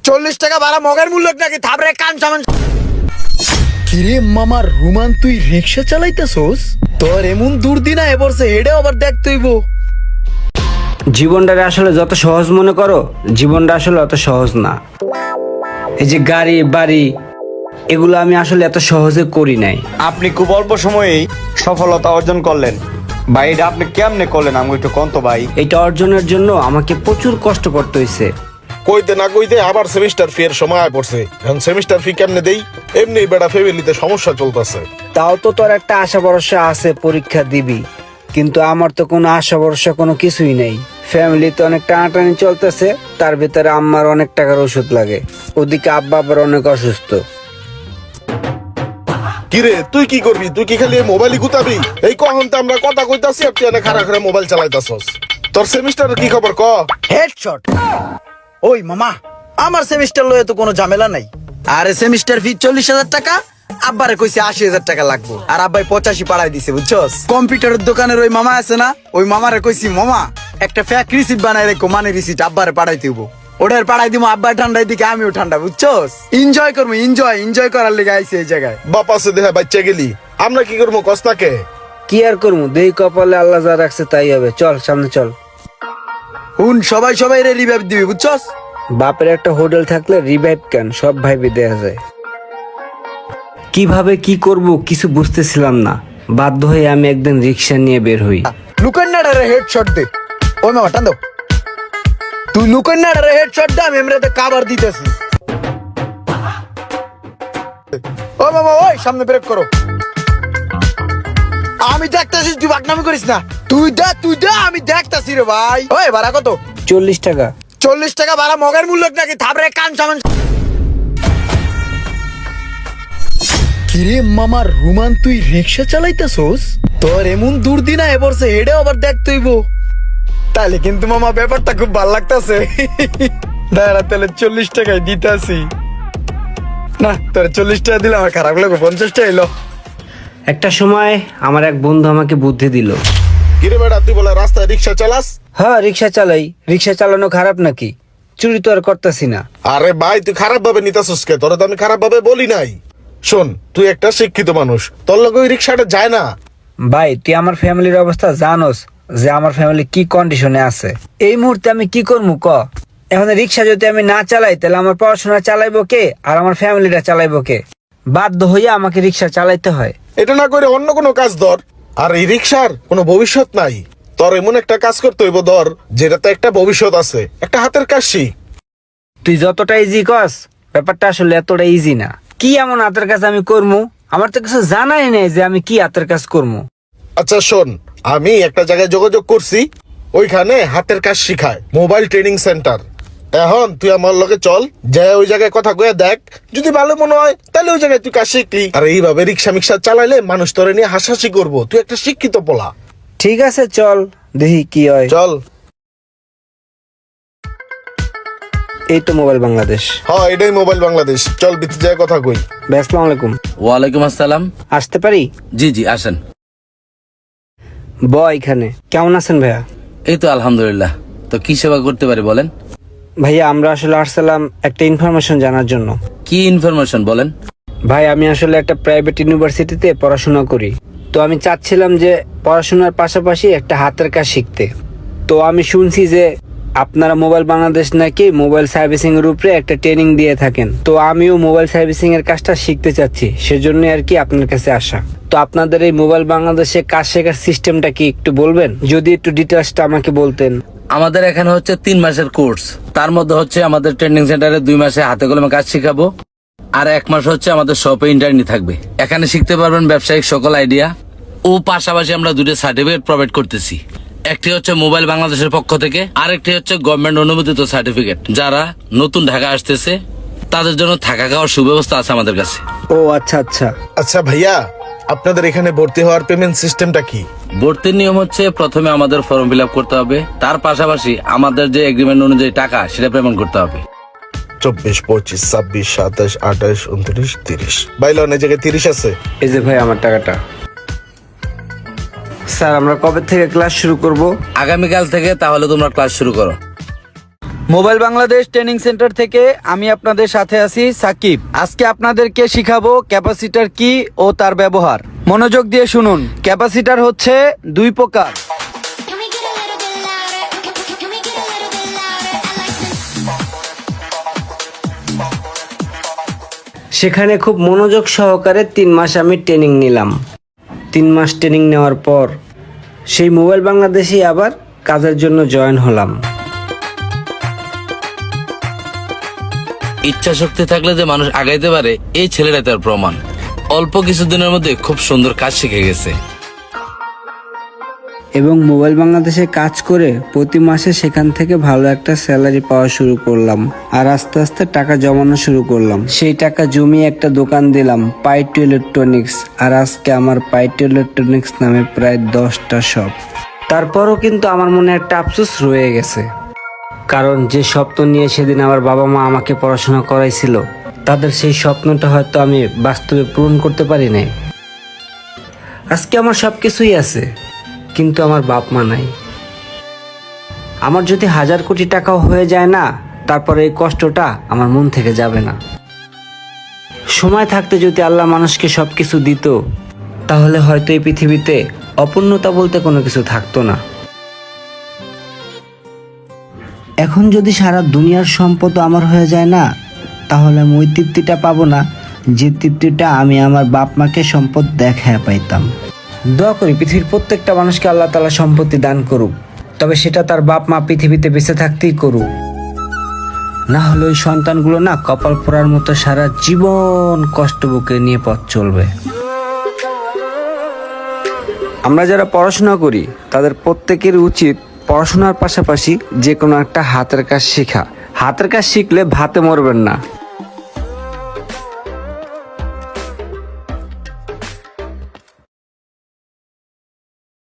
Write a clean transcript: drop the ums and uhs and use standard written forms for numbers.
40 টাকা ভাড়া মগের মূল্য নাকি থাপড়ে কান সামান। কিরে মামা রুমান, তুই রিক্সা চালাইতেছস? তোর এমন দুর্দিনা এবারছে হেডে আবার দেখতেইব। জীবনটাকে আসলে যত সহজ মনে করো, জীবনটা আসলে অত সহজ না। এই যে গাড়ি বাড়ি এগুলো আমি আসলে এত সহজে করি নাই। আপনি খুব অল্প সময়েই সফলতা অর্জন করলেন ভাই, এটা আপনি কেমনে করলেন আমি একটু কন্ত ভাই। এটা অর্জনের জন্য আমাকে প্রচুর কষ্ট করতে হয়েছে। কইতে না কইতে আবার সেমিস্টার ফি এর সময় পড়ছে। এখন সেমিস্টার ফি কেমনে দেই? এমনি বেড়া ফ্যামিলিতে সমস্যা চলতেছে। তাও তো তোর একটা আশা ভরসা আছে, পরীক্ষা দিবি, কিন্তু আমার তো কোনো আশা ভরসা কোনো কিছুই নেই। ফ্যামিলিতে অনেক টানাটানি চলতেছে, তার ভিতরে আম্মার অনেক টাকার ওষুধ লাগে, ওদিকে আব্বা আবার অনেক অসুস্থ। কিরে তুই কি করবি? তুই কি খালি মোবাইলই গুতাবি? এই কখন তো আমরা কথা কইতাছি আর তুই এনে খারা খারা মোবাইল চালাইতাছস। তোর সেমিস্টারের কি খবর ক? হেডশট। ওই মামা, আমার সেমিস্টার লয়ে তো কোনো ঝামেলা নাই। আরে সেমিস্টার ফি 40,000 টাকা, আব্বারে কইছে 80,000 টাকা লাগবো, আর আব্বাই 85 পাড়াই দিছে বুঝছস। কম্পিউটারের দোকানের ওই মামা আছে না, ওই মামারে কইছি মামা একটা ফেক রিসিপ্ট বানাই রেখো, মানে রিসিপ্ট আব্বারে পাঠাই দিব। ওটার পাঠাই দিব, আব্বা ঠান্ডায় দিকে আমিও ঠান্ডা বুঝছস। এনজয় করবো, এনজয় করার লেগে আইছি এই জায়গায়। বাপ আছে দেহা বাচ্চা গেলি, আমরা কি করবো কস্তাকে? কি আর করবো, দেই কপালে আল্লাহ যা রাখছে তাই হবে। চল সামনে চল। হুন সবাই রে রিভাইভ দিবি বুঝছস। বাপের একটা হোটেল থাকলে রিভাইভ কেন, সব ভাইবে দেয়া যায়। কিভাবে কি করব কিছু বুঝতেছিলাম না, বাধ্য হয়ে আমি একদিন রিক্সা নিয়ে বের হই। লুকান্নাডারে হেডশট দে। ওই মামা টান দাও। তুই লুকান্নাডারে হেডশট দে, আমি এমরাতে কাভার দিতেছি। ও মামা, ওই সামনে ব্রেক করো। আমি দেখতাছি, তুই বাকনামি করিস না। তুই দে আমি দেখতাছি রে ভাই। ওই ভাড়া কত? 40 টাকা। 40 টাকা ভাড়া মগের মূল্য নাকি থাপড়ে কান সামান। কিরে মামা রুমান, তুই রিক্সা চালাইতেছস? তোর এমন দুর্দিনা এবারছে হেডে আবার দেখতেইব। তাহলে কিন্তু মামা ব্যাপারটা খুব ভালো লাগতাছে। দাঁড়া তাহলে 40 টাকায় দিতাছি। না তোর 40 টাকা দিলে আমার খারাপ লাগবে, 50 টাকা এলো। একটা সময় আমার এক বন্ধু আমাকে বুদ্ধি দিল। কিরে বেড়া, তুই বলে রাস্তায় রিক্সা চালাস? হ্যাঁ রিক্সা চালাই, রিক্সা চালানো খারাপ নাকি? চুরি তো আর করতেছি না। আরে ভাই তুই খারাপ ভাবে নিতাছস কে? তোরা তো আমি খারাপ ভাবে বলি নাই। শোন, তুই একটা শিক্ষিত মানুষ, তোর লগে ওই রিক্সাটা যায় না। ভাই তুই আমার ফ্যামিলির অবস্থা জানোস, যে আমার ফ্যামিলি কি কন্ডিশনে আছে। এই মুহূর্তে আমি কি করবো ক? এখন রিক্সা যদি আমি না চালাই তাহলে আমার পড়াশোনা চালাইবো কে, আর আমার ফ্যামিলিটা চালাইবো কে? বাধ্য হইয়া আমাকে রিক্সা চালাইতে হয়। এটা না করে অন্য কোনো কাজ ধর। আর এই রিক্সার কোনো ভবিষ্যৎ নাই। তোর এমন একটা কাজ করতে হইব ধর, যেটাতে একটা ভবিষ্যৎ আছে। একটা হাতের কাজ শিখ। তুই যতটা ইজি কস, ব্যাপারটা আসলে এতটা ইজি না। কি এমন হাতের কাজ আমি করবো? আমার তো কিছু জানাই নেই যে আমি কি হাতের কাজ করবো। আচ্ছা শোন, আমি একটা জায়গায় যোগাযোগ করছি, ওইখানে হাতের কাজ শিখায়, মোবাইল ট্রেনিং সেন্টার। এখন তুই আমার লগে চল, যে ওই জায়গায় কথা কয়ে দেখ, যদি ভালো মনে হয় তাহলে ওই জায়গায় তুই কাজ শিখলি। আর এইভাবে রিক্সা মিক্সা চালাইলে মানুষ তোরে নিয়ে হাসাহাসি করবো। তুই একটা শিক্ষিত পোলা। ঠিক আছে চল, দেখি কি হয়। চল। এই তো মোবাইল বাংলাদেশ। হ্যাঁ এটাই মোবাইল বাংলাদেশ। চল ভিতরে যায় কথা কই। ভাই আসসালামু আলাইকুম। ওয়ালাইকুম আসসালাম। আসতে পারি? জি আসেন। এখানে কেমন আছেন ভাইয়া? এই তো আলহামদুলিল্লাহ। তো কি সেবা করতে পারি বলেন? ভাইয়া আমরা আসলে আসছিলাম একটা ইনফরমেশন জানার জন্য। কি ইনফরমেশন বলেন? ভাই আমি আসলে একটা প্রাইভেট ইউনিভার্সিটিতে পড়াশোনা করি, তো আমি চাচ্ছিলাম যে পড়াশোনার পাশাপাশি একটা হাতের কাজ শিখতে। তো আমি শুনছি যে আপনারা মোবাইল বাংলাদেশ নাকি মোবাইল সার্ভিসিং এর উপরে একটা ট্রেনিং দিয়ে থাকেন। তো আমিও মোবাইল সার্ভিসিং এর কাজটা শিখতে চাচ্ছি, সেজন্য আর কি আপনার কাছে আসা। তো আপনাদের এই মোবাইল বাংলাদেশে কাজ শেখার সিস্টেমটা কি একটু বলবেন? যদি একটু ডিটেইলসটা আমাকে বলতেন। আমাদের এখানে হচ্ছে 3 মাসের কোর্স। তার মধ্যে হচ্ছে আমাদের ট্রেনিং সেন্টারে 2 মাসে হাতে কলমে কাজ শিখাবো, আর 1 মাস হচ্ছে আমাদের শপে ইন্টার্নি থাকবে। এখানে শিখতে পারবেন ব্যবসায়িক সকল আইডিয়া, ও পাশাপাশি আমরা 2টা সার্টিফিকেট প্রোভাইড করতেছি। একটি হচ্ছে মোবাইল বাংলাদেশের পক্ষ থেকে, আরেকটি হচ্ছে গভর্নমেন্ট অনুমোদিত সার্টিফিকেট। যারা নতুন ঢাকা আসতেছে তাদের জন্য থাকা খাওয়ার সুব্যবস্থা আছে আমাদের কাছে। ও আচ্ছা আচ্ছা। আচ্ছা ভাইয়া, আপনাদের এখানে ভর্তি হওয়ার পেমেন্ট সিস্টেমটা কি? ভর্তির নিয়ম হচ্ছে প্রথমে আমাদের ফর্ম ফিল আপ করতে হবে, তার পাশাপাশি আমাদের যে এগ্রিমেন্ট অনুযায়ী টাকা সেটা পেমেন্ট করতে হবে। 24, 25, 26, 27, 28, 29, 30। ভাই লোন এই জায়গায় 30 আছে। এই যে ভাই আমার টাকাটা। স্যার আমরা কবে থেকে ক্লাস শুরু করব? আগামীকাল থেকে তাহলে তোমরা ক্লাস শুরু করো। মোবাইল বাংলাদেশ ট্রেনিং সেন্টার থেকে আমি আপনাদের সাথে আছি সাকিব। আজকে আপনাদেরকে শিখাবো ক্যাপাসিটর কি ও তার ব্যবহার। মনোযোগ দিয়ে শুনুন। ক্যাপাসিটর হচ্ছে দুই প্রকার। Can we get a little bit louder? Can we get a little bit louder? I like this. সেখানে খুব মনোযোগ সহকারে 3 মাস আমি ট্রেনিং নিলাম। 3 মাস ট্রেনিং নেওয়ার পর সেই মোবাইল বাংলাদেশে আবার কাজের জন্য জয়েন হলাম। ইচ্ছা শক্তি থাকলে যে মানুষ আগাইতে পারে, এই ছেলেটা তার প্রমাণ। অল্প কিছুদিনের মধ্যে খুব সুন্দর কাজ শিখে গেছে। এবং মোবাইল বাংলাদেশে কাজ করে প্রতি মাসে সেখান থেকে ভালো একটা স্যালারি পাওয়া শুরু করলাম। আর আস্তে আস্তে টাকা জমানো শুরু করলাম। সেই টাকা জমিয়ে একটা দোকান দিলাম, পাইটু ইলেকট্রনিক্স। আর আজকে আমার পাইটু ইলেকট্রনিক্স নামে প্রায় 10টা শপ। তারপরও কিন্তু আমার মনে একটা আফসোস রয়ে গেছে, কারণ যে স্বপ্ন নিয়ে সেদিন আমার বাবা মা আমাকে পড়াশোনা করাইছিল, তাদের সেই স্বপ্নটা হয়তো আমি বাস্তবে পূরণ করতে পারি নাই। আজকে আমার সব কিছুই আছে, কিন্তু আমার বাপ মা নাই। আমার যদি 1000 কোটি টাকাও হয়ে যায় না, তারপরে এই কষ্টটা আমার মন থেকে যাবে না। সময় থাকতে যদি আল্লাহ মানুষকে সবকিছু দিত, তাহলে হয়তো এই পৃথিবীতে অপূর্ণতা বলতে কোনো কিছু থাকতো না। এখন যদি সারা দুনিয়ার সম্পদ আমার হয়ে যায় না, তাহলে আমি ওই তৃপ্তিটা পাবো না যে তৃপ্তিটা আমি আমার বাপ মাকে সম্পদ দেখায় পাইতাম। দোয়া করি পৃথিবীর প্রত্যেকটা মানুষকে আল্লাহ তাআলা সম্পত্তি দান করুক, তবে সেটা তার বাপ মা পৃথিবীতে বেঁচে থাকতেই করুক। না হলে ওই সন্তানগুলো না কপাল পোড়ার মতো সারা জীবন কষ্ট বুকে নিয়ে পথ চলবে। আমরা যারা পড়াশোনা করি তাদের প্রত্যেকের উচিত পড়াশোনার পাশাপাশি যে কোনো একটা হাতের কাজ শেখা। হাতের কাজ শিখলে ভাতে মরবেন না।